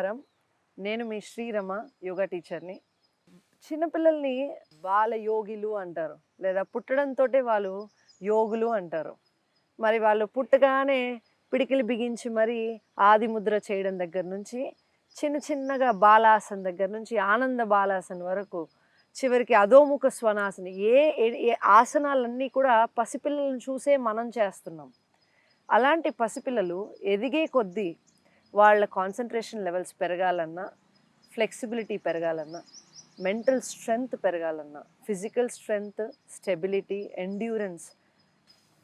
నమస్కారం. నేను మీ శ్రీరమ యోగా టీచర్‌ని. చిన్నపిల్లల్ని బాల యోగిలు అంటారు. లేదా పుట్టడంతోటే వాళ్ళు యోగులు అంటారు. మరి వాళ్ళు పుట్టగానే పిడికిలి బిగించి మరీ ఆది ముద్ర చేయడం దగ్గర నుంచి, చిన్న చిన్నగా బాలాసన్ దగ్గర నుంచి ఆనంద బాలాసన్ వరకు, చివరికి అధోముఖ స్వనాసన ఏ ఏ ఏ ఆసనాలన్నీ కూడా పసిపిల్లలను చూసే మనం చేస్తున్నాం. అలాంటి పసిపిల్లలు ఎదిగే కొద్దీ వాళ్ళ కాన్సంట్రేషన్ లెవెల్స్ పెరగాలన్నా, ఫ్లెక్సిబిలిటీ పెరగాలన్నా, మెంటల్ స్ట్రెంగ్త్ పెరగాలన్నా, ఫిజికల్ స్ట్రెంగ్త్, స్టెబిలిటీ, ఎండ్యూరెన్స్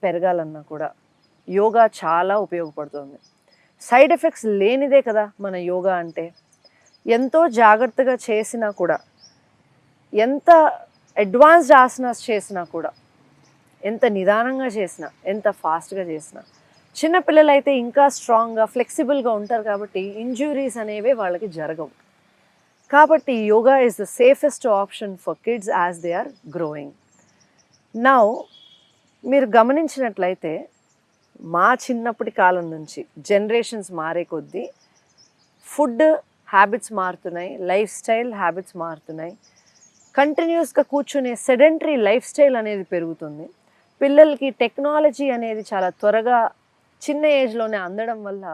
పెరగాలన్నా కూడా యోగా చాలా ఉపయోగపడుతుంది. సైడ్ ఎఫెక్ట్స్ లేనిదే కదా మన యోగా అంటే. ఎంతో జాగ్రత్తగా చేసినా కూడా, ఎంత అడ్వాన్స్డ్ ఆసనాస్ చేసినా కూడా, ఎంత నిదానంగా చేసినా, ఎంత ఫాస్ట్‌గా చేసినా, చిన్నపిల్లలైతే ఇంకా స్ట్రాంగ్‌గా, ఫ్లెక్సిబుల్‌గా ఉంటారు కాబట్టి ఇంజ్యూరీస్ అనేవే వాళ్ళకి జరగవు. కాబట్టి yoga is the safest option for kids as they are growing. Now మీరు గమనించినట్లయితే మా చిన్నప్పటి కాలం నుంచి జనరేషన్స్ మారే కొద్దీ ఫుడ్ హ్యాబిట్స్ మారుతున్నాయి, లైఫ్ స్టైల్ హ్యాబిట్స్ మారుతున్నాయి. కంటిన్యూస్‌గా కూర్చునే సెడెంటరీ లైఫ్ స్టైల్ అనేది పెరుగుతుంది. పిల్లలకి టెక్నాలజీ అనేది చాలా త్వరగా చిన్న ఏజ్‌లోనే అందడం వల్ల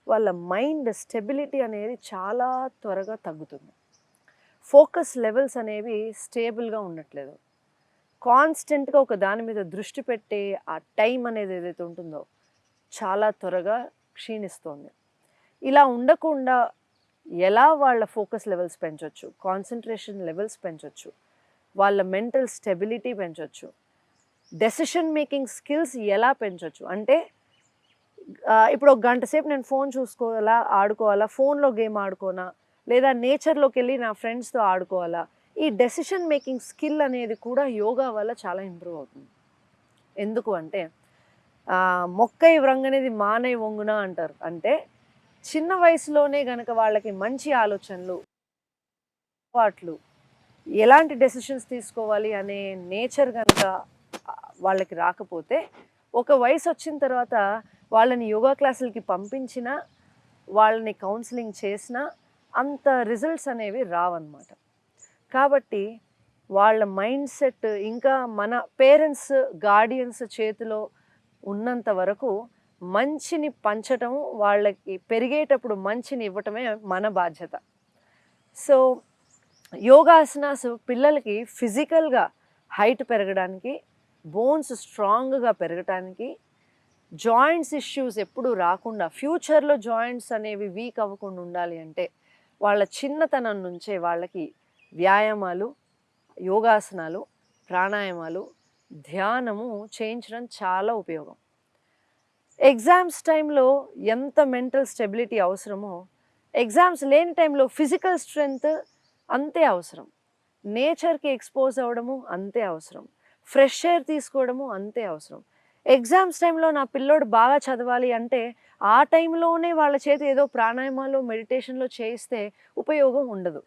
వాళ్ళ మైండ్ స్టెబిలిటీ అనేది చాలా త్వరగా తగ్గుతుంది. ఫోకస్ లెవెల్స్ అనేవి స్టేబుల్‌గా ఉండట్లేదు. కాన్స్టెంట్‌గా ఒక దాని మీద దృష్టి పెట్టే ఆ టైం అనేది ఏదైతే ఉంటుందో చాలా త్వరగా క్షీణిస్తోంది. ఇలా ఉండకుండా ఎలా వాళ్ళ ఫోకస్ లెవెల్స్ పెంచొచ్చు, కాన్సంట్రేషన్ లెవెల్స్ పెంచొచ్చు, వాళ్ళ మెంటల్ స్టెబిలిటీ పెంచొచ్చు, డెసిషన్ మేకింగ్ స్కిల్స్ ఎలా పెంచొచ్చు అంటే ఇప్పుడు ఒక గంట సేపు నేను ఫోన్ చూసుకోవాలా, ఆడుకోవాలా, ఫోన్‌లో గేమ్ ఆడుకోనా, లేదా నేచర్‌లోకి వెళ్ళి నా ఫ్రెండ్స్‌తో ఆడుకోవాలా, ఈ డెసిషన్ మేకింగ్ స్కిల్ అనేది కూడా యోగా వల్ల చాలా ఇంప్రూవ్ అవుతుంది. ఎందుకు అంటే మొక్కై వ్రంగనిది మానై వంగున అంటారు. అంటే చిన్న వయసులోనే గనక వాళ్ళకి మంచి ఆలోచనలు, అలవాట్లు, ఎలాంటి డెసిషన్స్ తీసుకోవాలి అనే నేచర్ గనక వాళ్ళకి రాకపోతే, ఒక వయసు వచ్చిన తర్వాత వాళ్ళని యోగా క్లాసులకి పంపించినా, వాళ్ళని కౌన్సిలింగ్ చేసినా అంత రిజల్ట్స్ అనేవి రావన్నమాట. కాబట్టి వాళ్ళ మైండ్ సెట్ ఇంకా మన పేరెంట్స్, గార్డియన్స్ చేతిలో ఉన్నంత వరకు మంచిని పంచటం, వాళ్ళకి పెరిగేటప్పుడు మంచిని ఇవ్వటమే మన బాధ్యత. సో యోగాసనాస్ పిల్లలకి ఫిజికల్‌గా హైట్ పెరగడానికి, బోన్స్ స్ట్రాంగ్‌గా పెరగటానికి, జాయింట్స్ ఇష్యూస్ ఎప్పుడూ రాకుండా, ఫ్యూచర్‌లో జాయింట్స్ అనేవి వీక్ అవ్వకుండా ఉండాలి అంటే, వాళ్ళ చిన్నతనం నుంచే వాళ్ళకి వ్యాయామాలు, యోగాసనాలు, ప్రాణాయామాలు, ధ్యానము చేయించడం చాలా ఉపయోగం. ఎగ్జామ్స్ టైంలో ఎంత మెంటల్ స్టెబిలిటీ అవసరమో, ఎగ్జామ్స్ లేని టైంలో ఫిజికల్ స్ట్రెంగ్త్ అంతే అవసరం. నేచర్‌కి ఎక్స్‌పోజ్ అవ్వడము అంతే అవసరం. ఫ్రెష్ ఎయిర్ తీసుకోవడము అంతే అవసరం. ఎగ్జామ్స్ టైంలో నా పిల్లోడు బాగా చదవాలి అంటే, ఆ టైంలోనే వాళ్ళ చేత ఏదో ప్రాణాయామాలు, మెడిటేషన్‌లో చేయిస్తే ఉపయోగం ఉండదు.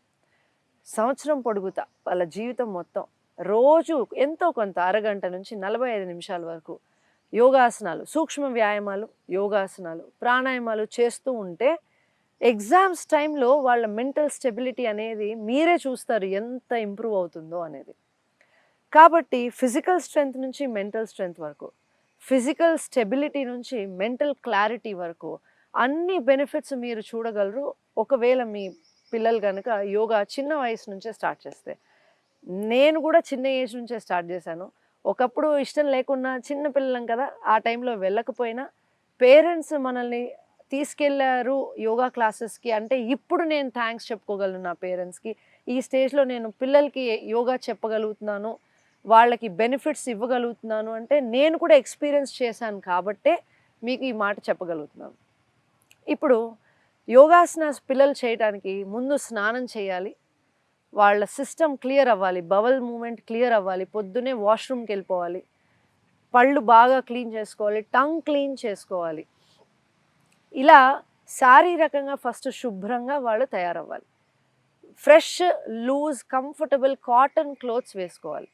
సంవత్సరం పొడుగుతా వాళ్ళ జీవితం మొత్తం రోజు ఎంతో కొంత అరగంట నుంచి 45 నిమిషాల వరకు యోగాసనాలు, సూక్ష్మ వ్యాయామాలు, యోగాసనాలు, ప్రాణాయామాలు చేస్తూ ఉంటే ఎగ్జామ్స్ టైంలో వాళ్ళ మెంటల్ స్టెబిలిటీ అనేది మీరే చూస్తారు ఎంత ఇంప్రూవ్ అవుతుందో అనేది. కాబట్టి ఫిజికల్ స్ట్రెంగ్త్ నుంచి మెంటల్ స్ట్రెంగ్త్ వరకు, ఫిజికల్ స్టెబిలిటీ నుంచి మెంటల్ క్లారిటీ వరకు అన్ని బెనిఫిట్స్ మీరు చూడగలరు ఒకవేళ మీ పిల్లలు కనుక యోగా చిన్న వయసు నుంచే స్టార్ట్ చేస్తే. నేను కూడా చిన్న ఏజ్ నుంచే స్టార్ట్ చేశాను. ఒకప్పుడు ఇష్టం లేకున్నా చిన్న పిల్లలం కదా, ఆ టైంలో వెళ్ళకపోయినా పేరెంట్స్ మనల్ని తీసుకెళ్లారు యోగా క్లాసెస్‌కి అంటే ఇప్పుడు నేను థ్యాంక్స్ చెప్పుకోగలను నా పేరెంట్స్‌కి. ఈ స్టేజ్‌లో నేను పిల్లలకి యోగా చెప్పగలుగుతున్నాను, వాళ్ళకి బెనిఫిట్స్ ఇవ్వగలుగుతున్నాను అంటే నేను కూడా ఎక్స్‌పీరియన్స్ చేశాను కాబట్టే మీకు ఈ మాట చెప్పగలుగుతున్నాను. ఇప్పుడు యోగాసనాస్ పిల్లలు చేయటానికి ముందు స్నానం చేయాలి. వాళ్ళ సిస్టమ్ క్లియర్ అవ్వాలి. బవల్ మూవ్‌మెంట్ క్లియర్ అవ్వాలి. పొద్దున్నే వాష్‌రూమ్‌కి వెళ్ళిపోవాలి. పళ్ళు బాగా క్లీన్ చేసుకోవాలి. టంగ్ క్లీన్ చేసుకోవాలి. ఇలా శారీరకంగా ఫస్ట్ శుభ్రంగా వాళ్ళు తయారవ్వాలి. Fresh, loose, comfortable cotton clothes వేసుకోవాలి.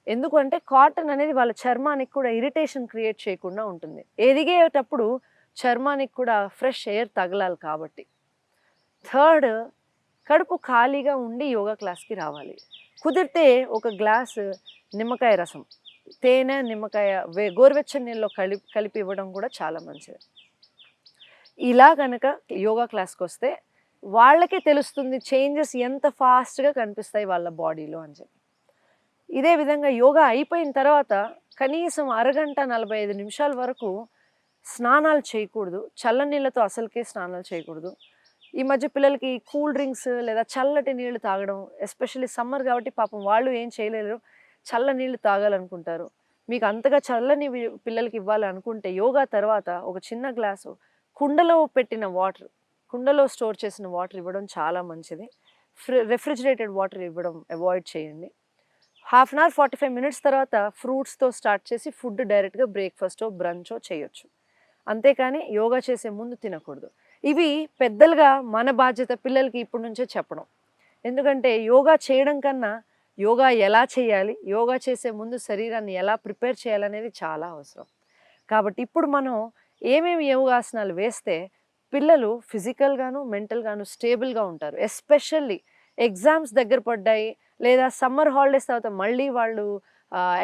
ఎందుకంటే కాటన్ అనేది వాళ్ళ చర్మానికి కూడా ఇరిటేషన్ క్రియేట్ చేయకుండా ఉంటుంది. ఎదిగేటప్పుడు చర్మానికి కూడా ఫ్రెష్ ఎయిర్ తగలాలి కాబట్టి. థర్డ్, కడుపు ఖాళీగా ఉండి యోగా క్లాస్కి రావాలి. కుదిరితే ఒక గ్లాస్ నిమ్మకాయ రసం, తేనె నిమ్మకాయ గోరువెచ్చని నీళ్ళలో కలిపి ఇవ్వడం కూడా చాలా మంచిది. ఇలా కనుక యోగా క్లాస్కి వస్తే వాళ్ళకే తెలుస్తుంది చేంజెస్ ఎంత ఫాస్ట్గా కనిపిస్తాయి వాళ్ళ బాడీలో అని చెప్పి. ఇదే విధంగా యోగా అయిపోయిన తర్వాత కనీసం అరగంట 45 నిమిషాల వరకు స్నానాలు చేయకూడదు. చల్లనీళ్ళతో అసలుకే స్నానాలు చేయకూడదు. ఈ మధ్య పిల్లలకి కూల్ డ్రింక్స్ లేదా చల్లటి నీళ్ళు తాగడం, ఎస్పెషల్లీ సమ్మర్ కాబట్టి పాపం వాళ్ళు ఏం చేయలేరు, చల్ల నీళ్ళు తాగాలనుకుంటారు. మీకు అంతగా చల్లని పిల్లలకి ఇవ్వాలనుకుంటే యోగా తర్వాత ఒక చిన్న గ్లాసు కుండలో పెట్టిన వాటర్, కుండలో స్టోర్ చేసిన వాటర్ ఇవ్వడం చాలా మంచిది. రెఫ్రిజిరేటెడ్ వాటర్ ఇవ్వడం అవాయిడ్ చేయండి. హాఫ్ అన్ అవర్ 45 మినిట్స్ తర్వాత ఫ్రూట్స్తో స్టార్ట్ చేసి ఫుడ్ డైరెక్ట్గా బ్రేక్ఫాస్టో బ్రంచో చేయొచ్చు. అంతేకాని యోగా చేసే ముందు తినకూడదు. ఇవి పెద్దలుగా మన బాధ్యత పిల్లలకి ఇప్పటి నుంచే చెప్పడం. ఎందుకంటే యోగా చేయడం కన్నా యోగా ఎలా చేయాలి, యోగా చేసే ముందు శరీరాన్ని ఎలా ప్రిపేర్ చేయాలనేది చాలా అవసరం. కాబట్టి ఇప్పుడు మనం ఏమేమి యోగాసనాలు వేస్తే పిల్లలు ఫిజికల్గాను మెంటల్గాను స్టేబుల్గా ఉంటారు. ఎస్పెషల్లీ ఎగ్జామ్స్ దగ్గర పడ్డాయి లేదా సమ్మర్ హాలిడేస్ తర్వాత మళ్ళీ వాళ్ళు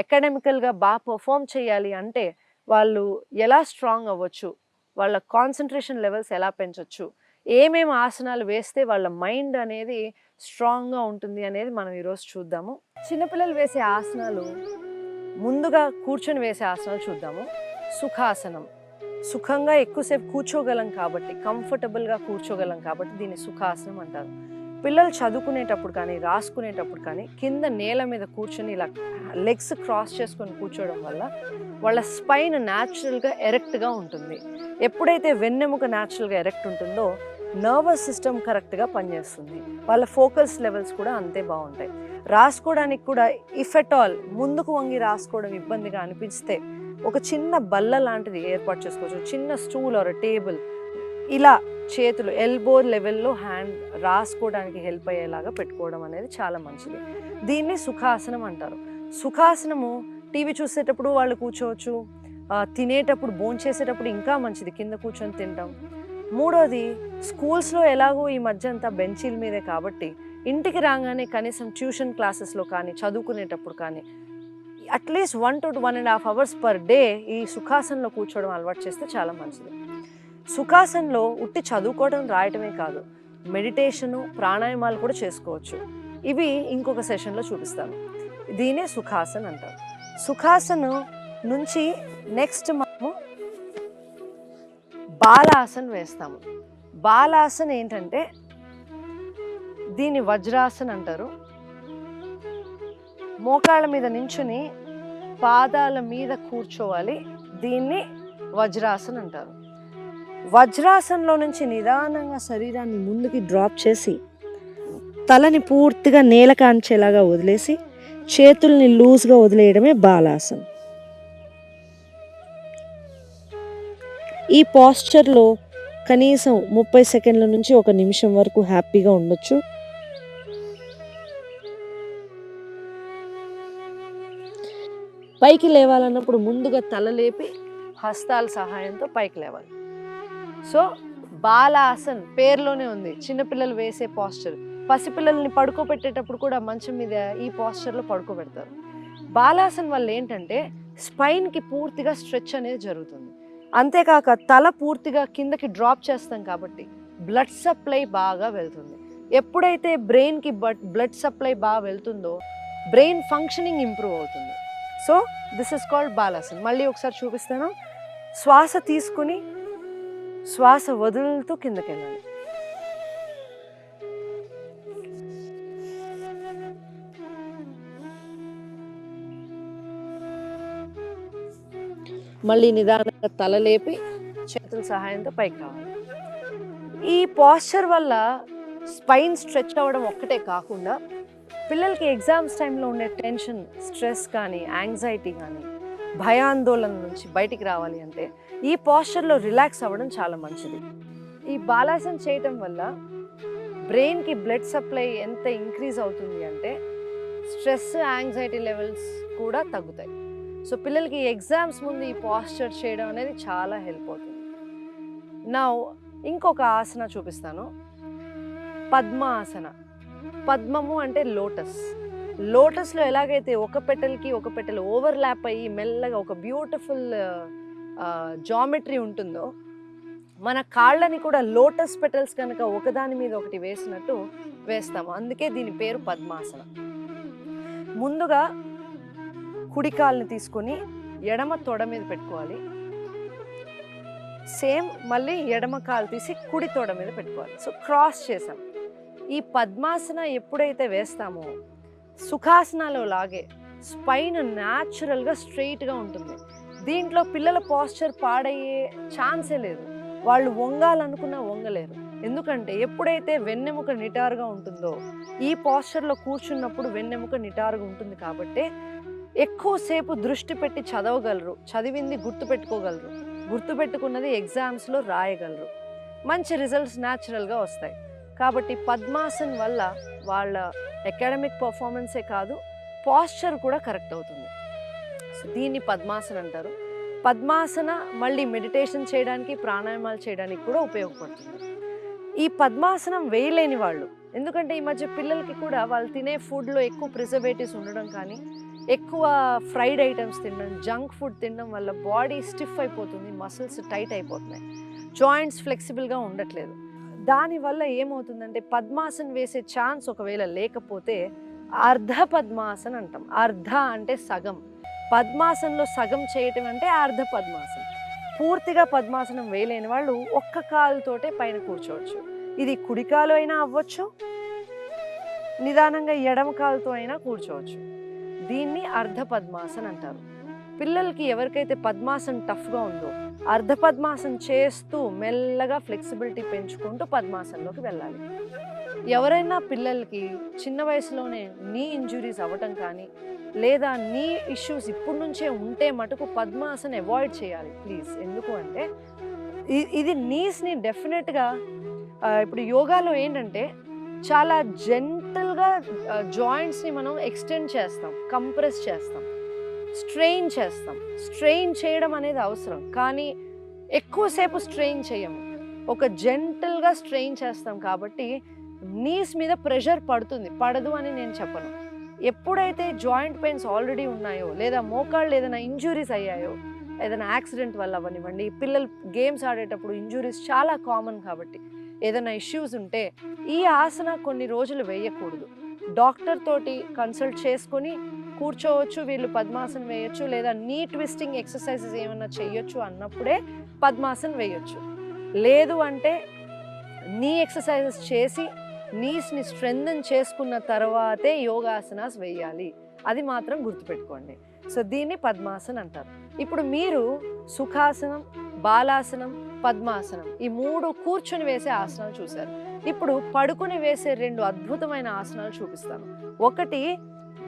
అకాడమికల్గా బాగా పర్ఫామ్ చేయాలి అంటే వాళ్ళు ఎలా స్ట్రాంగ్ అవ్వచ్చు, వాళ్ళ కాన్సన్ట్రేషన్ లెవెల్స్ ఎలా పెంచవచ్చు, ఏమేమి ఆసనాలు వేస్తే వాళ్ళ మైండ్ అనేది స్ట్రాంగ్గా ఉంటుంది అనేది మనం ఈరోజు చూద్దాము. చిన్నపిల్లలు వేసే ఆసనాలు, ముందుగా కూర్చొని వేసే ఆసనాలు చూద్దాము. సుఖాసనం, సుఖంగా ఎక్కువసేపు కూర్చోగలం కాబట్టి, కంఫర్టబుల్గా కూర్చోగలం కాబట్టి దీన్ని సుఖాసనం అంటారు. పిల్లలు చదువుకునేటప్పుడు కానీ రాసుకునేటప్పుడు కానీ కింద నేల మీద కూర్చొని ఇలా లెగ్స్ క్రాస్ చేసుకొని కూర్చోవడం వల్ల వాళ్ళ స్పైన్ న్యాచురల్గా ఎరెక్ట్గా ఉంటుంది. ఎప్పుడైతే వెన్నెముక న్యాచురల్గా ఎరెక్ట్ ఉంటుందో నర్వస్ సిస్టమ్ కరెక్ట్గా పనిచేస్తుంది. వాళ్ళ ఫోకస్ లెవెల్స్ కూడా అంతే బాగుంటాయి. రాసుకోవడానికి కూడా ఇఫ్ ఎట్ ఆల్ ముందుకు వంగి రాసుకోవడం ఇబ్బందిగా అనిపిస్తే ఒక చిన్న బల్ల లాంటిది ఏర్పాటు చేసుకోవచ్చు. చిన్న స్టూల్ ఆర్ టేబుల్ ఇలా చేతులు ఎల్బో లెవెల్లో హ్యాండ్ రాసుకోవడానికి హెల్ప్ అయ్యేలాగా పెట్టుకోవడం అనేది చాలా మంచిది. దీన్ని సుఖాసనం అంటారు. సుఖాసనము టీవీ చూసేటప్పుడు వాళ్ళు కూర్చోవచ్చు, తినేటప్పుడు భోంచేసేటప్పుడు ఇంకా మంచిది కింద కూర్చొని తినడం. మూడోది, స్కూల్స్లో ఎలాగో ఈ మధ్య అంతా బెంచీల మీదే కాబట్టి ఇంటికి రాగానే కనీసం ట్యూషన్ క్లాసెస్లో కానీ చదువుకునేటప్పుడు కానీ at least 1 to 1.5 hours per day ఈ సుఖాసనంలో కూర్చోవడం అలవాటు చేస్తే చాలా మంచిది. సుఖాసనంలో ఉట్టి చదువుకోవడం రాయటమే కాదు, మెడిటేషను ప్రాణాయామాలు కూడా చేసుకోవచ్చు. ఇవి ఇంకొక సెషన్లో చూపిస్తాను. దీనే సుఖాసన్ అంటారు. సుఖాసనం నుంచి నెక్స్ట్ మనము బాలాసన్ వేస్తాము. బాలాసన్ ఏంటంటే దీన్ని వజ్రాసన్ అంటారు. మోకాళ్ళ మీద నించుని పాదాల మీద కూర్చోవాలి. దీన్ని వజ్రాసన్ అంటారు. వజ్రాసనంలో నుంచి నిదానంగా శరీరాన్ని ముందుకి డ్రాప్ చేసి తలని పూర్తిగా నేల కాంచేలాగా వదిలేసి చేతుల్ని లూజ్గా వదిలేయడమే బాలాసన్. ఈ పోస్చర్లో కనీసం 30 సెకండ్ల నుంచి 1 నిమిషం వరకు హ్యాపీగా ఉండొచ్చు. పైకి లేవాలన్నప్పుడు ముందుగా తల లేపి హస్తాల సహాయంతో పైకి లేవాలి. సో బాలాసన్ పేరులోనే ఉంది, చిన్నపిల్లలు వేసే పోస్చర్. పసిపిల్లల్ని పడుకోబెట్టేటప్పుడు కూడా మంచం మీద ఈ పోస్చర్లో పడుకోబెడతారు. బాలాసన్ వల్ల ఏంటంటే స్పైన్కి పూర్తిగా స్ట్రెచ్ అనేది జరుగుతుంది. అంతేకాక తల పూర్తిగా కిందకి డ్రాప్ చేస్తాం కాబట్టి బ్లడ్ సప్లై బాగా వెళ్తుంది. ఎప్పుడైతే బ్రెయిన్కి బ్లడ్ సప్లై బాగా వెళ్తుందో బ్రెయిన్ ఫంక్షనింగ్ ఇంప్రూవ్ అవుతుంది. So this is called Balasan. మళ్ళీ ఒకసారి చూపిస్తాను. శ్వాస తీసుకుని శ్వాస వదులుతూ కిందకి వెళ్ళాలి. మళ్ళీ నిదానంగా తల లేపి చేతుల సహాయంతో పైకి రావాలి. ఈ పోస్చర్ వల్ల స్పైన్ స్ట్రెచ్ అవ్వడం ఒక్కటే కాకుండా పిల్లలకి ఎగ్జామ్స్ టైంలో ఉండే టెన్షన్, స్ట్రెస్ కానీ యాంగ్జైటీ కానీ భయాందోళన నుంచి బయటికి రావాలి అంటే ఈ పోస్చర్లో రిలాక్స్ అవ్వడం చాలా మంచిది. ఈ బాలాసన్ చేయటం వల్ల బ్రెయిన్కి బ్లడ్ సప్లై ఎంత ఇంక్రీజ్ అవుతుంది అంటే స్ట్రెస్, యాంగ్జైటీ లెవెల్స్ కూడా తగ్గుతాయి. సో పిల్లలకి ఎగ్జామ్స్ ముందు ఈ పోస్చర్ చేయడం అనేది చాలా హెల్ప్ అవుతుంది. నా ఇంకొక ఆసన చూపిస్తాను. పద్మాసన. పద్మము అంటే లోటస్. లోటస్లో ఎలాగైతే ఒక పెటల్కి ఒక పెటల్ ఓవర్లాప్ అయ్యి మెల్లగా ఒక బ్యూటిఫుల్ జామెట్రీ ఉంటుందో, మన కాళ్ళని కూడా లోటస్ పెటల్స్ కనుక ఒకదాని మీద ఒకటి వేసినట్టు వేస్తాము. అందుకే దీని పేరు పద్మాసన. ముందుగా కుడి కాలుని తీసుకొని ఎడమ తొడ మీద పెట్టుకోవాలి. సేమ్ మళ్ళీ ఎడమ కాలు తీసి కుడి తొడ మీద పెట్టుకోవాలి. సో క్రాస్ చేసాం. ఈ పద్మాసన ఎప్పుడైతే వేస్తామో సుఖాసనాలో లాగే స్పైన్ న్యాచురల్గా స్ట్రెయిట్గా ఉంటుంది. దీంట్లో పిల్లల పోస్చర్ పాడయ్యే ఛాన్సే లేదు. వాళ్ళు వంగాలనుకున్నా వంగలేరు. ఎందుకంటే ఎప్పుడైతే వెన్నెముక నిటారుగా ఉంటుందో, ఈ పోస్చర్లో కూర్చున్నప్పుడు వెన్నెముక నిటారుగా ఉంటుంది కాబట్టి ఎక్కువసేపు దృష్టి పెట్టి చదవగలరు, చదివింది గుర్తుపెట్టుకోగలరు, గుర్తుపెట్టుకున్నది ఎగ్జామ్స్లో రాయగలరు, మంచి రిజల్ట్స్ న్యాచురల్గా వస్తాయి. కాబట్టి పద్మాసన్ వల్ల వాళ్ళ అకాడమిక్ పర్ఫార్మెన్సే కాదు, పోస్చర్ కూడా కరెక్ట్ అవుతుంది. సో దీన్ని పద్మాసన అంటారు. పద్మాసన మళ్ళీ మెడిటేషన్ చేయడానికి, ప్రాణాయామాలు చేయడానికి కూడా ఉపయోగపడుతుంది. ఈ పద్మాసనం వేయలేని వాళ్ళు, ఎందుకంటే ఈ మధ్య పిల్లలకి కూడా వాళ్ళు తినే ఫుడ్లో ఎక్కువ ప్రిజర్వేటివ్స్ ఉండడం కానీ, ఎక్కువ ఫ్రైడ్ ఐటమ్స్ తినడం, జంక్ ఫుడ్ తినడం వల్ల బాడీ స్టిఫ్ అయిపోతుంది, మసిల్స్ టైట్ అయిపోతున్నాయి, జాయింట్స్ ఫ్లెక్సిబుల్గా ఉండట్లేదు. దానివల్ల ఏమవుతుందంటే పద్మాసన్ వేసే ఛాన్స్ ఒకవేళ లేకపోతే అర్ధ పద్మాసన్ అంటాం. అర్ధ అంటే సగం. పద్మాసనంలో సగం చేయటం అంటే అర్ధ పద్మాసనం. పూర్తిగా పద్మాసనం వేయలేని వాళ్ళు ఒక్క కాలుతోటే పైన కూర్చోవచ్చు. ఇది కుడి కాలు అయినా అవ్వచ్చు, నిదానంగా ఎడమ కాలుతో అయినా కూర్చోవచ్చు. దీన్ని అర్ధ పద్మాసన్ అంటారు. పిల్లలకి ఎవరికైతే పద్మాసన్ టఫ్గా ఉందో అర్ధ పద్మాసన్ చేస్తూ మెల్లగా ఫ్లెక్సిబిలిటీ పెంచుకుంటూ పద్మాసనంలోకి వెళ్ళాలి. ఎవరైనా పిల్లలకి చిన్న వయసులోనే నీ ఇంజురీస్ అవ్వటం కానీ, లేదా నీ ఇష్యూస్ ఇప్పటి నుంచే ఉంటే మటుకు పద్మాసన్ అవాయిడ్ చేయాలి ప్లీజ్. ఎందుకు అంటే ఇది నీస్ని డెఫినెట్గా ఇప్పుడు యోగాలో ఏంటంటే చాలా జెంటల్గా జాయింట్స్ని మనం ఎక్స్టెండ్ చేస్తాం, కంప్రెస్ చేస్తాం, స్ట్రెయిన్ చేస్తాం. స్ట్రెయిన్ చేయడం అనేది అవసరం, కానీ ఎక్కువసేపు స్ట్రెయిన్ చేయము. ఒక జెంటల్గా స్ట్రెయిన్ చేస్తాం కాబట్టి నీస్ మీద ప్రెషర్ పడదు అని నేను చెప్పను. ఎప్పుడైతే జాయింట్ పెయిన్స్ ఆల్రెడీ ఉన్నాయో, లేదా మోకాళ్ళు ఏదైనా ఇంజురీస్ అయ్యాయో, ఏదైనా యాక్సిడెంట్ వల్ల అవ్వనివ్వండి, పిల్లలు గేమ్స్ ఆడేటప్పుడు ఇంజురీస్ చాలా కామన్ కాబట్టి ఏదైనా ఇష్యూస్ ఉంటే ఈ ఆసన కొన్ని రోజులు వేయకూడదు. డాక్టర్ తోటి కన్సల్ట్ చేసుకొని కూర్చోవచ్చు, వీళ్ళు పద్మాసన్ వేయొచ్చు, లేదా నీ ట్విస్టింగ్ ఎక్సర్సైజెస్ ఏమన్నా చేయొచ్చు అన్నప్పుడే పద్మాసన్ వేయొచ్చు. లేదు అంటే నీ ఎక్సర్సైజెస్ చేసి నీస్ని స్ట్రెంథన్ చేసుకున్న తర్వాతే యోగాసనాస్ వేయాలి. అది మాత్రం గుర్తుపెట్టుకోండి. సో దీన్ని పద్మాసన్ అంటారు. ఇప్పుడు మీరు సుఖాసనం, బాలాసనం, పద్మాసనం ఈ 3 కూర్చుని వేసే ఆసనాలు చూశారు. ఇప్పుడు పడుకుని వేసే 2 అద్భుతమైన ఆసనాలు చూపిస్తాను. ఒకటి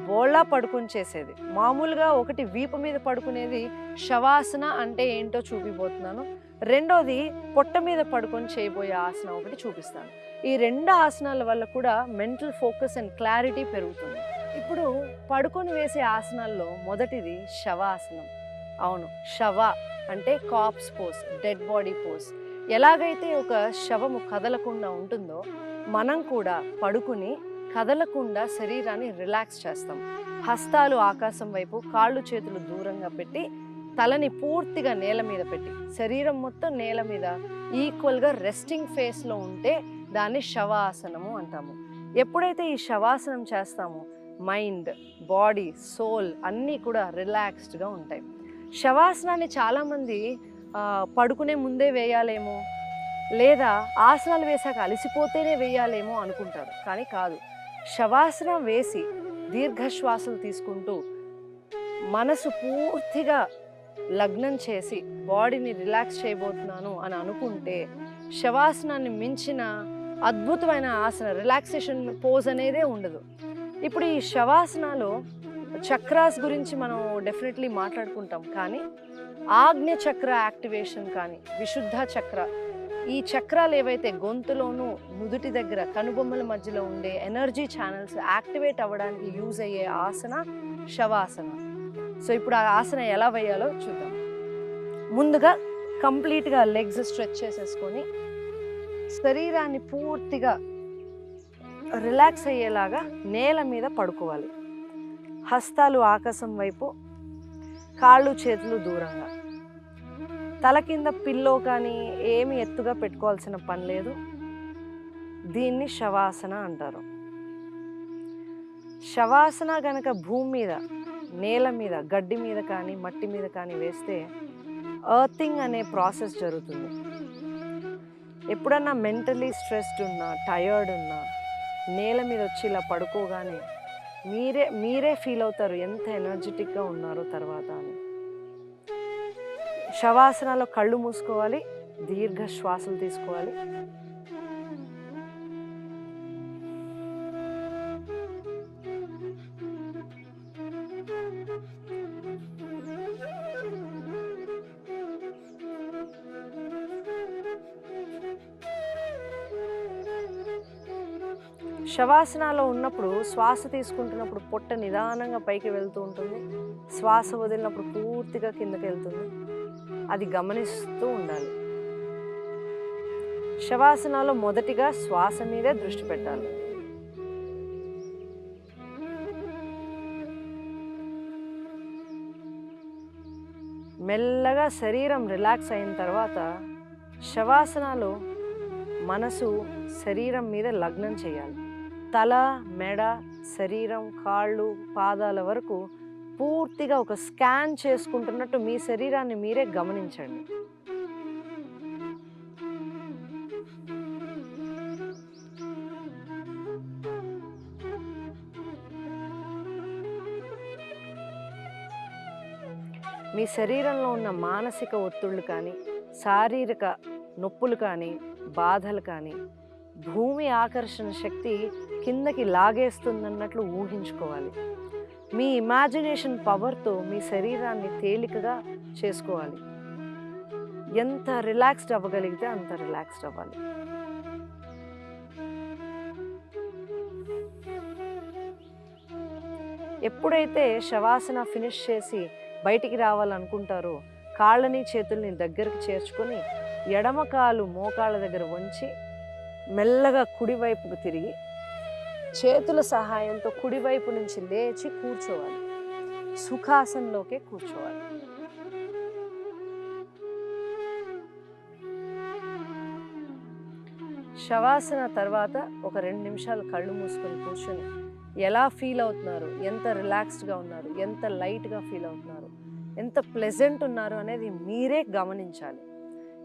బోళ్ళా పడుకుని చేసేది, మామూలుగా ఒకటి వీపు మీద పడుకునేది శవాసన అంటే ఏంటో చూపిపోతున్నాను. రెండోది పొట్ట మీద పడుకొని చేయబోయే ఆసనం ఒకటి చూపిస్తాను. ఈ 2 ఆసనాల వల్ల కూడా మెంటల్ ఫోకస్ అండ్ క్లారిటీ పెరుగుతుంది. ఇప్పుడు పడుకొని వేసే ఆసనాల్లో మొదటిది శవాసనం. అవును, శవ అంటే corpse pose, dead body pose. ఎలాగైతే ఒక శవము కదలకుండా ఉంటుందో మనం కూడా పడుకుని కదలకుండా శరీరాన్ని రిలాక్స్ చేస్తాం. హస్తాలు ఆకాశం వైపు, కాళ్ళు చేతులు దూరంగా పెట్టి, తలని పూర్తిగా నేల మీద పెట్టి, శరీరం మొత్తం నేల మీద ఈక్వల్గా రెస్టింగ్ ఫేస్లో ఉంటే దాన్ని శవాసనము అంటాము. ఎప్పుడైతే ఈ శవాసనం చేస్తామో మైండ్, బాడీ, సోల్ అన్నీ కూడా రిలాక్స్డ్గా ఉంటాయి. శవాసనాన్ని చాలామంది పడుకునే ముందే వేయాలేమో, లేదా ఆసనాలు వేసాక అలసిపోతేనే వేయాలేమో అనుకుంటారు. కానీ కాదు, శవాసనం వేసి దీర్ఘశ్వాసలు తీసుకుంటూ మనసు పూర్తిగా లగ్నం చేసి బాడీని రిలాక్స్ చేయబోతున్నాను అని అనుకుంటే శవాసనాన్ని మించిన అద్భుతమైన ఆసన, రిలాక్సేషన్ పోజ్ అనేదే ఉండదు. ఇప్పుడు ఈ శవాసనాలో చక్రాస్ గురించి మనం డెఫినెట్లీ మాట్లాడుకుంటాం, కానీ ఆజ్ఞ చక్ర యాక్టివేషన్ కానీ, విశుద్ధ చక్ర, ఈ చక్రాలు ఏవైతే గొంతులోనూ నుదుటి దగ్గర కనుబొమ్మల మధ్యలో ఉండే ఎనర్జీ ఛానల్స్ యాక్టివేట్ అవ్వడానికి యూజ్ అయ్యే ఆసన శవాసన. సో ఇప్పుడు ఆ ఆసన ఎలా వేయాలో చూద్దాం. ముందుగా కంప్లీట్గా లెగ్స్ స్ట్రెచ్ చేసేసుకొని శరీరాన్ని పూర్తిగా రిలాక్స్ అయ్యేలాగా నేల మీద పడుకోవాలి. హస్తాలు ఆకాశం వైపు, కాళ్ళు చేతులు దూరంగా. తల కింద పిల్లో కానీ ఏమి ఎత్తుగా పెట్టుకోవాల్సిన పని లేదు. దీన్ని శవాసన అంటారు. శవాసన గనక భూమి మీద, నేల మీద, గడ్డి మీద కానీ మట్టి మీద కానీ వేస్తే ఎర్తింగ్ అనే ప్రాసెస్ జరుగుతుంది. ఎప్పుడన్నా మెంటలీ స్ట్రెస్డ్ ఉన్నా, టయర్డ్ ఉన్నా నేల మీద వచ్చి ఇలా పడుకోగానే మీరే ఫీల్ అవుతారు ఎంత ఎనర్జెటిక్గా ఉన్నారో తర్వాత అని. శవాసనాలో కళ్ళు మూసుకోవాలి, దీర్ఘ శ్వాసలు తీసుకోవాలి. శవాసనాలో ఉన్నప్పుడు శ్వాస తీసుకుంటున్నప్పుడు పొట్ట నిదానంగా పైకి వెళ్తూ ఉంటుంది, శ్వాస వదిలినప్పుడు పూర్తిగా కిందకి వెళ్తుంది. అది గమనిస్తూ ఉండాలి. శవాసనాలో మొదటిగా శ్వాస మీదే దృష్టి పెట్టాలి. మెల్లగా శరీరం రిలాక్స్ అయిన తర్వాత శవాసనాలో మనసు శరీరం మీద లగ్నం చేయాలి. తల, మెడ, శరీరం, కాళ్ళు, పాదాల వరకు పూర్తిగా ఒక స్కాన్ చేసుకుంటున్నట్టు మీ శరీరాన్ని మీరే గమనించండి. మీ శరీరంలో ఉన్న మానసిక ఒత్తిళ్ళు కానీ, శారీరక నొప్పులు కానీ, బాధలు కానీ, భూమి ఆకర్షణ శక్తి కిందకి లాగేస్తుందన్నట్లు ఊహించుకోవాలి. మీ ఇమాజినేషన్ పవర్తో మీ శరీరాన్ని తేలికగా చేసుకోవాలి. ఎంత రిలాక్స్డ్ అవ్వగలిగితే అంత రిలాక్స్డ్ అవ్వాలి. ఎప్పుడైతే శవాసన ఫినిష్ చేసి బయటికి రావాలనుకుంటారో కాళ్ళని చేతుల్ని దగ్గరికి చేర్చుకొని ఎడమ కాలు మోకాళ్ళ దగ్గర వంచి మెల్లగా కుడివైపుకు తిరిగి చేతుల సహాయంతో కుడివైపు నుంచి లేచి కూర్చోవాలి. సుఖాసనంలోకే కూర్చోవాలి. శవాసన తర్వాత ఒక 2 నిమిషాలు కళ్ళు మూసుకొని కూర్చొని ఎలా ఫీల్ అవుతున్నారు, ఎంత రిలాక్స్డ్గా ఉన్నారు, ఎంత లైట్గా ఫీల్ అవుతున్నారు, ఎంత ప్లెజెంట్ ఉన్నారు అనేది మీరే గమనించాలి.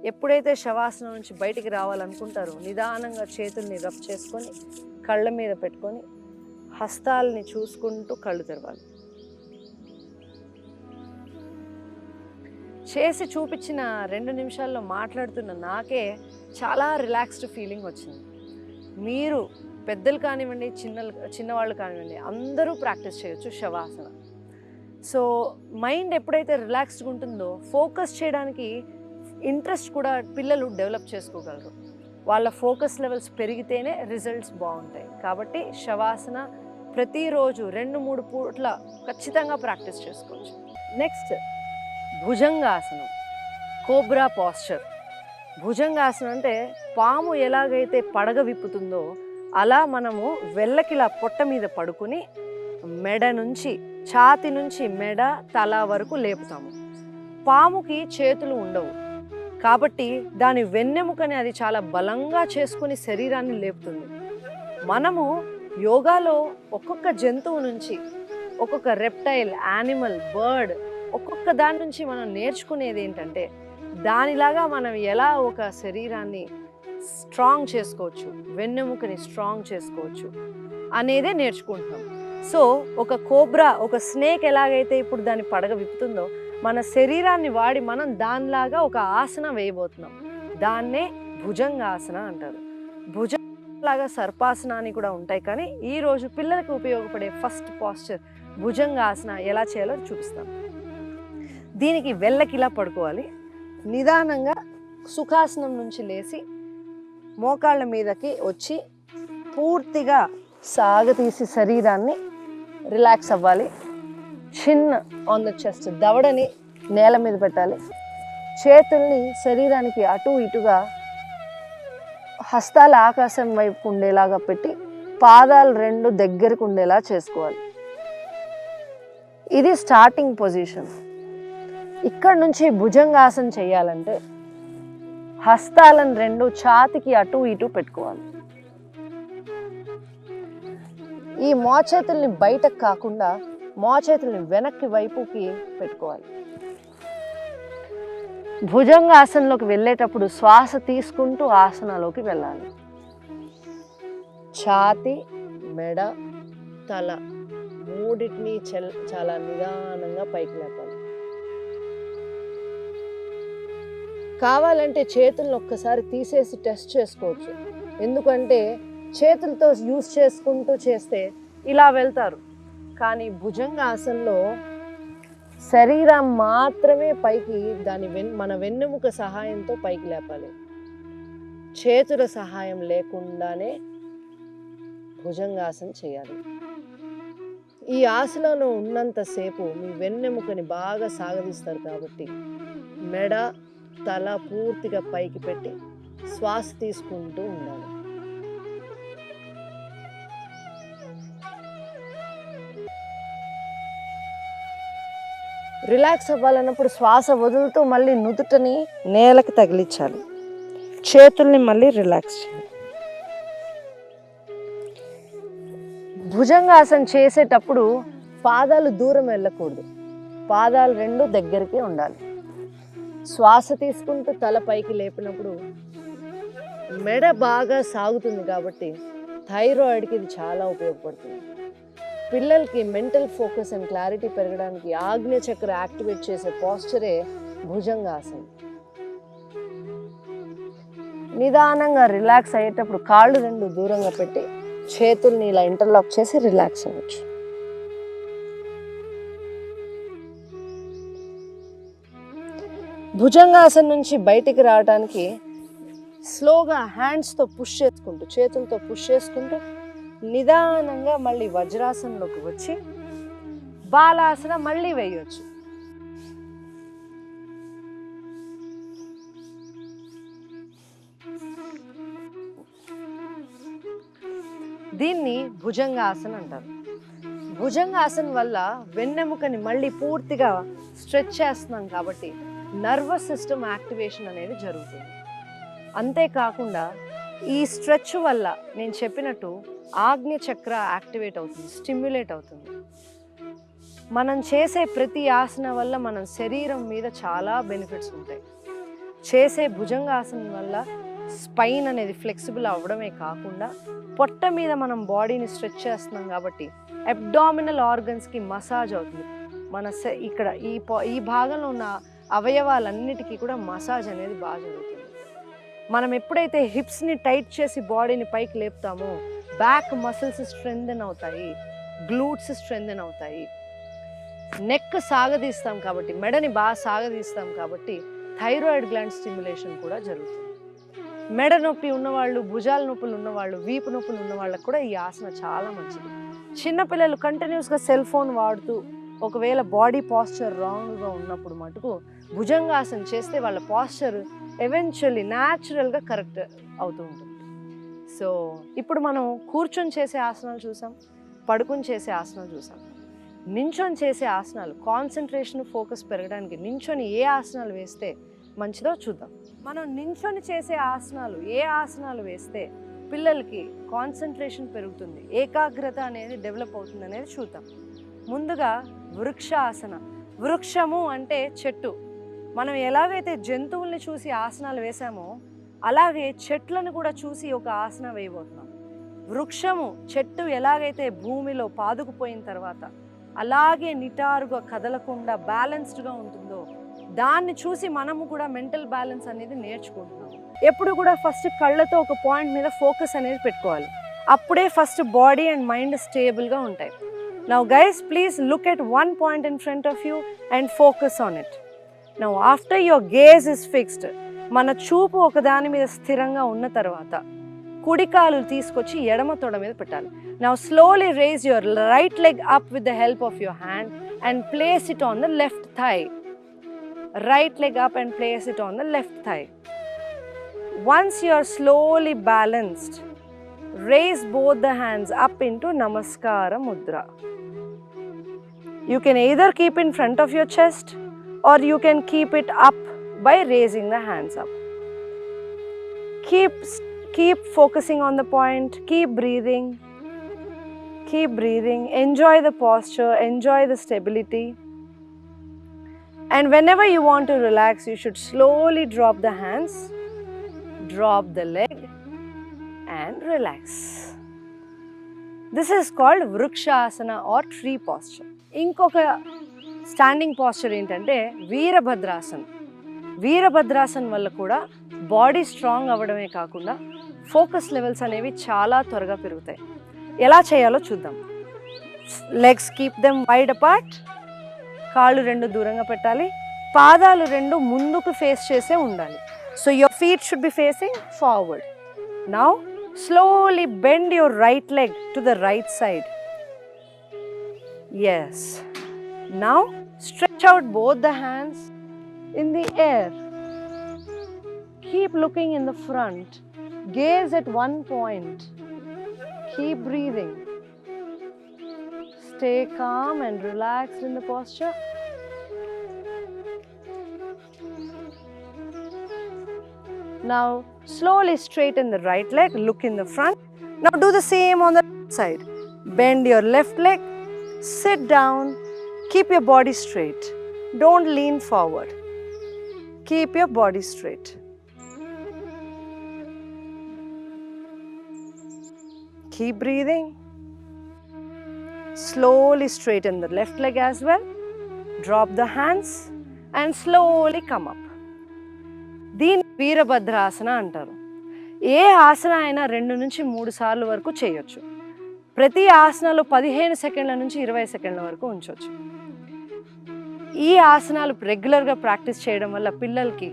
ఎప్పుడైతే శవాసనం నుంచి బయటికి రావాలనుకుంటారో నిదానంగా చేతుల్ని రబ్ చేసుకొని కళ్ళ మీద పెట్టుకొని హస్తాలని చూసుకుంటూ కళ్ళు తెరవాలి. చేసి చూపించిన 2 నిమిషాల్లో మాట్లాడుతున్న నాకే చాలా రిలాక్స్డ్ ఫీలింగ్ వచ్చింది. మీరు పెద్దలు కానివ్వండి, చిన్నవాళ్ళు కానివ్వండి, అందరూ ప్రాక్టీస్ చేయొచ్చు శవాసన. సో మైండ్ ఎప్పుడైతే రిలాక్స్డ్గా ఉంటుందో ఫోకస్ చేయడానికి ఇంట్రెస్ట్ కూడా పిల్లలు డెవలప్ చేసుకోగలరు. వాళ్ళ ఫోకస్ లెవెల్స్ పెరిగితేనే రిజల్ట్స్ బాగుంటాయి. కాబట్టి శవాసన ప్రతిరోజు 2-3 పూట్ల ఖచ్చితంగా ప్రాక్టీస్ చేసుకోవచ్చు. నెక్స్ట్ భుజంగాసనం, కోబ్రా పాస్చర్. భుజంగాసనం అంటే పాము ఎలాగైతే పడగ విప్పుతుందో అలా మనము వెల్లకిలా పొట్ట మీద పడుకుని మెడ నుంచి, ఛాతి నుంచి మెడ, తల వరకు లేపుతాము. పాముకి చేతులు ఉండవు కాబట్టి దాని వెన్నెముకని అది చాలా బలంగా చేసుకుని శరీరాన్ని లేపుతుంది. మనము యోగాలో ఒక్కొక్క జంతువు నుంచి, ఒక్కొక్క రెప్టైల్, యానిమల్, బర్డ్, ఒక్కొక్క దాని నుంచి మనం నేర్చుకునేది ఏంటంటే దానిలాగా మనం ఎలా ఒక శరీరాన్ని స్ట్రాంగ్ చేసుకోవచ్చు, వెన్నెముకని స్ట్రాంగ్ చేసుకోవచ్చు అనేదే నేర్చుకుంటున్నాం. సో ఒక కోబ్రా, ఒక స్నేక్ ఎలాగైతే ఇప్పుడు దాని పడగ విప్పుతుందో మన శరీరాన్ని వాడి మనం దానిలాగా ఒక ఆసన వేయబోతున్నాం. దాన్నే భుజంగాసన అంటారు. భుజంలాగా సర్పాసన అని కూడా ఉంటాయి, కానీ ఈరోజు పిల్లలకు ఉపయోగపడే ఫస్ట్ పాస్చర్ భుజంగాసన ఎలా చేయాలో చూపిస్తాను. దీనికి వెల్లకిలా పడుకోవాలి. నిదానంగా సుఖాసనం నుంచి లేచి మోకాళ్ళ మీదకి వచ్చి పూర్తిగా సాగతీసి శరీరాన్ని రిలాక్స్ అవ్వాలి. చిన్న ఆన్ ద చెస్ట్, దవడని నేల మీద పెట్టాలి. చేతుల్ని శరీరానికి అటు ఇటుగా హస్తాల ఆకాశం వైపు ఉండేలాగా పెట్టి పాదాలు రెండు దగ్గరకు ఉండేలా చేసుకోవాలి. ఇది స్టార్టింగ్ పొజిషన్. ఇక్కడ నుంచి భుజంగాసన చేయాలంటే హస్తాలను రెండు ఛాతికి అటు ఇటు పెట్టుకోవాలి. ఈ మోచేతుల్ని బయటకు కాకుండా మోచేతుల్ని వెనక్కి వైపుకి పెట్టుకోవాలి. భుజంగాసనలోకి వెళ్ళేటప్పుడు శ్వాస తీసుకుంటూ ఆసనాలోకి వెళ్ళాలి. ఛాతి, మెడ, తల మూడింటిని చాలా నిదానంగా పైకి లేపాలి. కావాలంటే చేతులను ఒక్కసారి తీసేసి టెస్ట్ చేసుకోవచ్చు. ఎందుకంటే చేతులతో యూజ్ చేసుకుంటూ చేస్తే ఇలా వెళ్తారు. కానీ భుజంగాసనలో శరీరం మాత్రమే పైకి మన వెన్నెముక సహాయంతో పైకి లేపాలి. చేతుల సహాయం లేకుండానే భుజంగాసన చేయాలి. ఈ ఆసనంలో ఉన్నంతసేపు మీ వెన్నెముకని బాగా సాగదీస్తారు కాబట్టి మెడ, తల పూర్తిగా పైకి పెట్టి శ్వాస తీసుకుంటూ ఉండాలి. రిలాక్స్ అవ్వాలన్నప్పుడు శ్వాస వదులుతూ మళ్ళీ నుదుటని నేలకి తగిలించాలి. చేతుల్ని మళ్ళీ రిలాక్స్ చేయాలి. భుజంగాసన చేసేటప్పుడు పాదాలు దూరం వెళ్ళకూడదు. పాదాలు రెండు దగ్గరికి ఉండాలి. శ్వాస తీసుకుంటూ తల పైకి లేపినప్పుడు మెడ బాగా సాగుతుంది కాబట్టి థైరాయిడ్కి ఇది చాలా ఉపయోగపడుతుంది. పిల్లలకి మెంటల్ ఫోకస్ అండ్ క్లారిటీ పెరగడానికి ఆగ్నేయ చక్ర యాక్టివేట్ చేసే పోస్చరే భుజంగాసన. నిదానంగా రిలాక్స్ అయ్యేటప్పుడు కాళ్ళు రెండు దూరంగా పెట్టి చేతుల్ని ఇలా ఇంటర్లాక్ చేసి రిలాక్స్ అవ్వచ్చు. భుజంగాసన నుంచి బయటికి రావడానికి స్లోగా హ్యాండ్స్తో పుష్ చేసుకుంటూ, చేతులతో పుష్ చేసుకుంటూ నిదానంగా మళ్ళీ వజ్రాసనంలోకి వచ్చి బాలాసన మళ్ళీ వేయవచ్చు. దీన్ని భుజంగాసన అంటారు. భుజంగాసన వల్ల వెన్నెముకని మళ్ళీ పూర్తిగా స్ట్రెచ్ చేస్తున్నాం కాబట్టి నర్వస్ సిస్టమ్ యాక్టివేషన్ అనేది జరుగుతుంది. అంతేకాకుండా ఈ స్ట్రెచ్ వల్ల నేను చెప్పినట్టు ఆగ్నేయ చక్ర యాక్టివేట్ అవుతుంది, స్టిమ్యులేట్ అవుతుంది. మనం చేసే ప్రతి ఆసన వల్ల మన శరీరం మీద చాలా బెనిఫిట్స్ ఉంటాయి. చేసే భుజంగాసనం వల్ల స్పైన్ అనేది ఫ్లెక్సిబుల్ అవ్వడమే కాకుండా పొట్ట మీద మనం బాడీని స్ట్రెచ్ చేస్తున్నాం కాబట్టి అబ్డామినల్ ఆర్గన్స్కి మసాజ్ అవుతుంది. ఇక్కడ ఈ భాగంలో ఉన్న అవయవాలన్నిటికీ కూడా మసాజ్ అనేది బాగా జరుగుతుంది. మనం ఎప్పుడైతే హిప్స్ని టైట్ చేసి బాడీని పైకి లేపుతామో బ్యాక్ మసిల్స్ స్ట్రెంథెన్ అవుతాయి, గ్లూట్స్ స్ట్రెంథెన్ అవుతాయి. నెక్ సాగదీస్తాం కాబట్టి, మెడని బాగా సాగదీస్తాం కాబట్టి థైరాయిడ్ గ్లాండ్ స్టిమ్యులేషన్ కూడా జరుగుతుంది. మెడ నొప్పి ఉన్నవాళ్ళు, భుజాల నొప్పులు ఉన్నవాళ్ళు, వీపు నొప్పులు ఉన్న వాళ్ళకు కూడా ఈ ఆసన చాలా మంచిది. చిన్నపిల్లలు కంటిన్యూస్గా సెల్ ఫోన్ వాడుతూ ఒకవేళ బాడీ పాస్చర్ రాంగ్గా ఉన్నప్పుడు మటుకు భుజంగాసన చేస్తే వాళ్ళ పాస్చర్ ఎవెన్చువల్లీ న్యాచురల్గా కరెక్ట్ అవుతూ ఉంటుంది. సో ఇప్పుడు మనం కూర్చొని చేసే ఆసనాలు చూసాం, పడుకుని చేసే ఆసనాలు చూసాం. నించొని చేసే ఆసనాలు, కాన్సన్ట్రేషన్ ఫోకస్ పెరగడానికి నించొని ఏ ఆసనాలు వేస్తే మంచిదో చూద్దాం. మనం నించొని చేసే ఆసనాలు, ఏ ఆసనాలు వేస్తే పిల్లలకి కాన్సన్ట్రేషన్ పెరుగుతుంది, ఏకాగ్రత అనేది డెవలప్ అవుతుంది అనేది చూద్దాం. ముందుగా వృక్షాసన. వృక్షము అంటే చెట్టు. మనం ఎలాగైతే జంతువుల్ని చూసి ఆసనాలు వేసామో అలాగే చెట్లను కూడా చూసి ఒక ఆసన వేయబోతున్నాం. వృక్షము, చెట్టు ఎలాగైతే భూమిలో పాదుకుపోయిన తర్వాత అలాగే నిటారుగా కదలకుండా బ్యాలెన్స్డ్గా ఉంటుందో దాన్ని చూసి మనము కూడా మెంటల్ బ్యాలెన్స్ అనేది నేర్చుకుంటున్నాం. ఎప్పుడు కూడా ఫస్ట్ కళ్ళతో ఒక పాయింట్ మీద ఫోకస్ అనేది పెట్టుకోవాలి. అప్పుడే ఫస్ట్ బాడీ అండ్ మైండ్ స్టేబుల్గా ఉంటాయి. Now guys, please look at one point in front of you and focus on it. Now after your gaze is fixed, మన చూపు ఒక దాని మీద స్థిరంగా ఉన్న తర్వాత కుడి కాలు తీసుకొచ్చి ఎడమ తొడ మీద పెట్టాలి. Now slowly raise your right leg up with the help of your hand and place it on the left thigh. Right leg up and place it on the left thigh. Once you are slowly balanced, raise both the hands up into Namaskara Mudra. You can either keep in front of your chest or you can keep it up by raising the hands up. Keep focusing on the point, keep breathing, enjoy the posture, enjoy the stability. And whenever you want to relax, you should slowly drop the hands, drop the leg and relax. This is called Vrukshasana or tree posture. ఇంకొక standing posture ఏంటంటే వీరభద్రాసన్. వీరభద్రాసన్ వల్ల కూడా body strong అవ్వడమే కాకుండా focus levels అనేవి చాలా త్వరగా పెరుగుతాయి. ఎలా చేయాలో చూద్దాం. Legs keep them wide apart, కాళ్ళు రెండు దూరంగా పెట్టాలి, పాదాలు రెండు ముందుకు ఫేస్ చేసే ఉండాలి. So your feet should be facing forward. Now slowly bend your right leg to the right side. Yes. Now stretch out both the hands in the air. Keep looking in the front. Gaze at one point. Keep breathing. Stay calm and relaxed in the posture. Now slowly straighten the right leg, look in the front. Now do the same on the left side. Bend your left leg, sit down, keep your body straight. Don't lean forward. Keep your body straight. Keep breathing. Slowly straighten the left leg as well. Drop the hands and slowly come up. దీన్ని వీరభద్రాసన అంటారు. ఏ ఆసన అయినా 2 నుంచి 3 సార్లు వరకు చేయొచ్చు. ప్రతి ఆసనాలు 15 సెకండ్ల నుంచి 20 సెకండ్ల వరకు ఉంచవచ్చు. ఈ ఆసనాలు రెగ్యులర్గా ప్రాక్టీస్ చేయడం వల్ల పిల్లలకి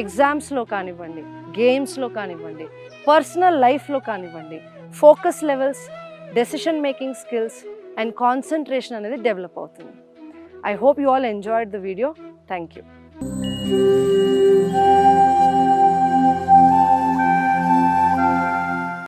ఎగ్జామ్స్లో కానివ్వండి, గేమ్స్లో కానివ్వండి, పర్సనల్ లైఫ్లో కానివ్వండి, focus levels, decision making skills and concentration అనేది డెవలప్ అవుతుంది. I hope you all enjoyed the video. Thank you.